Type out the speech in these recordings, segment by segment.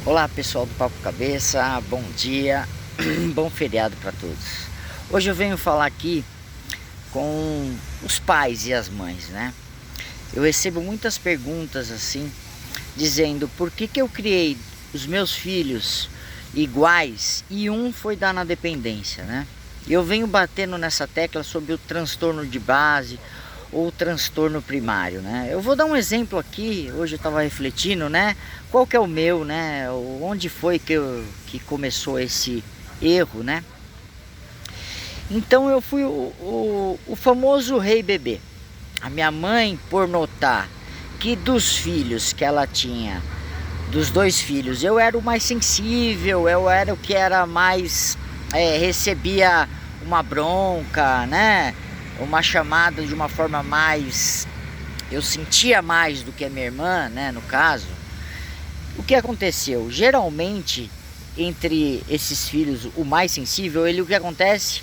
Olá pessoal do Papo Cabeça, bom dia, bom feriado para todos. Hoje eu venho falar aqui com os pais e as mães, né? Eu recebo muitas perguntas assim, dizendo por que eu criei os meus filhos iguais e um foi dar na dependência, né? Eu venho batendo nessa tecla sobre o transtorno de base ou transtorno primário, né? Eu vou dar um exemplo aqui. Hoje eu estava refletindo, né? Qual que é o meu, né? Onde foi que começou esse erro, né? Então eu fui o famoso rei bebê. A minha mãe, por notar que dos filhos que ela tinha, dos dois filhos, eu era o mais sensível, eu era o que era mais, recebia uma bronca, né? Uma chamada de uma forma mais, eu sentia mais do que a minha irmã, né, no caso. O que aconteceu? Geralmente, entre esses filhos, o mais sensível, o que acontece?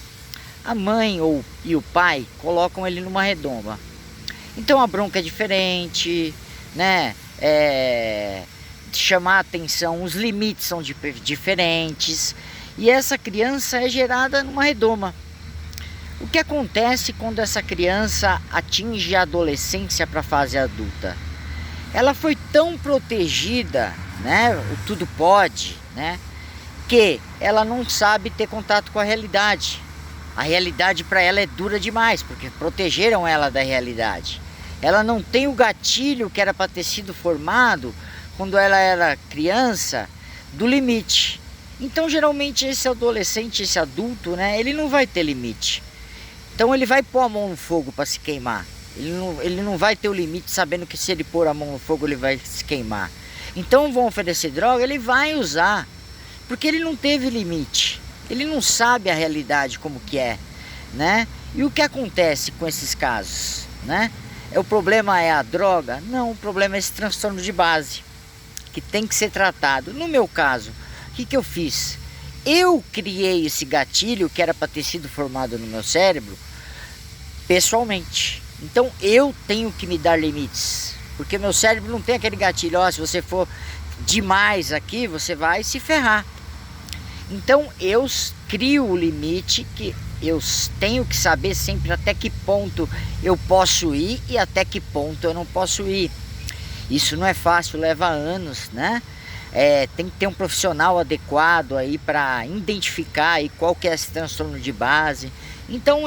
A mãe e o pai colocam ele numa redoma. Então a bronca é diferente, né? Chamar a atenção, os limites são diferentes. E essa criança é gerada numa redoma. O que acontece quando essa criança atinge a adolescência para a fase adulta? Ela foi tão protegida, né? O tudo pode, né? Que ela não sabe ter contato com a realidade. A realidade para ela é dura demais, porque protegeram ela da realidade. Ela não tem o gatilho que era para ter sido formado quando ela era criança do limite. Então geralmente esse adolescente, esse adulto, né? Ele não vai ter limite. Então ele vai pôr a mão no fogo para se queimar. Ele não vai ter o limite sabendo que se ele pôr a mão no fogo ele vai se queimar. Então vão oferecer droga, ele vai usar. Porque ele não teve limite. Ele não sabe a realidade como que é, né? E o que acontece com esses casos, né? O problema é a droga? Não, o problema é esse transtorno de base, que tem que ser tratado. No meu caso, o que eu fiz? Eu criei esse gatilho que era para ter sido formado no meu cérebro pessoalmente. Então eu tenho que me dar limites, porque meu cérebro não tem aquele gatilho, ó, se você for demais aqui, você vai se ferrar. Então eu crio o limite, que eu tenho que saber sempre até que ponto eu posso ir e até que ponto eu não posso ir. Isso não é fácil, leva anos, né? Tem que ter um profissional adequado aí para identificar aí qual que é esse transtorno de base. Então,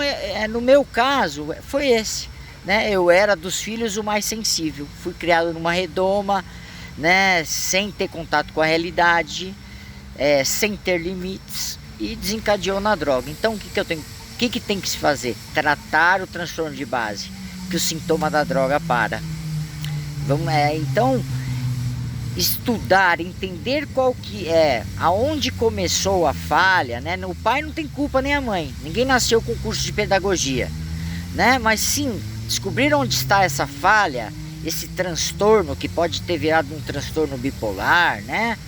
no meu caso, foi esse, né? Eu era dos filhos o mais sensível. Fui criado numa redoma, né? Sem ter contato com a realidade, sem ter limites, e desencadeou na droga. Então, o que tem que se fazer? Tratar o transtorno de base, que o sintoma da droga para. Então, estudar, entender qual que é, aonde começou a falha, né? O pai não tem culpa, nem a mãe. Ninguém nasceu com curso de pedagogia, né? Mas sim, descobrir onde está essa falha, esse transtorno que pode ter virado um transtorno bipolar, né?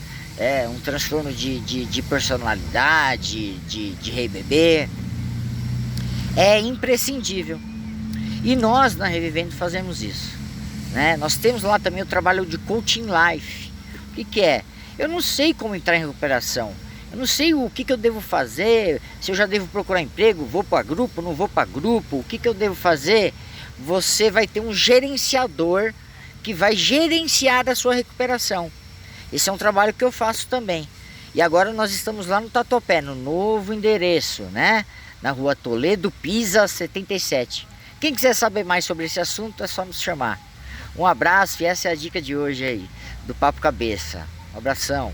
Um transtorno de personalidade, de rei bebê, é imprescindível. E nós na Revivendo fazemos isso, né? Nós temos lá também o trabalho de Coaching Life. O que é? Eu não sei como entrar em recuperação. Eu não sei o que eu devo fazer. Se eu já devo procurar emprego, vou para grupo, não vou para grupo. O que eu devo fazer? Você vai ter um gerenciador que vai gerenciar a sua recuperação. Esse é um trabalho que eu faço também. E agora nós estamos lá no Tatuapé, no novo endereço, né? Na rua Toledo Pisa 77. Quem quiser saber mais sobre esse assunto é só nos chamar. Um abraço, e essa é a dica de hoje aí, do Papo Cabeça. Um abração.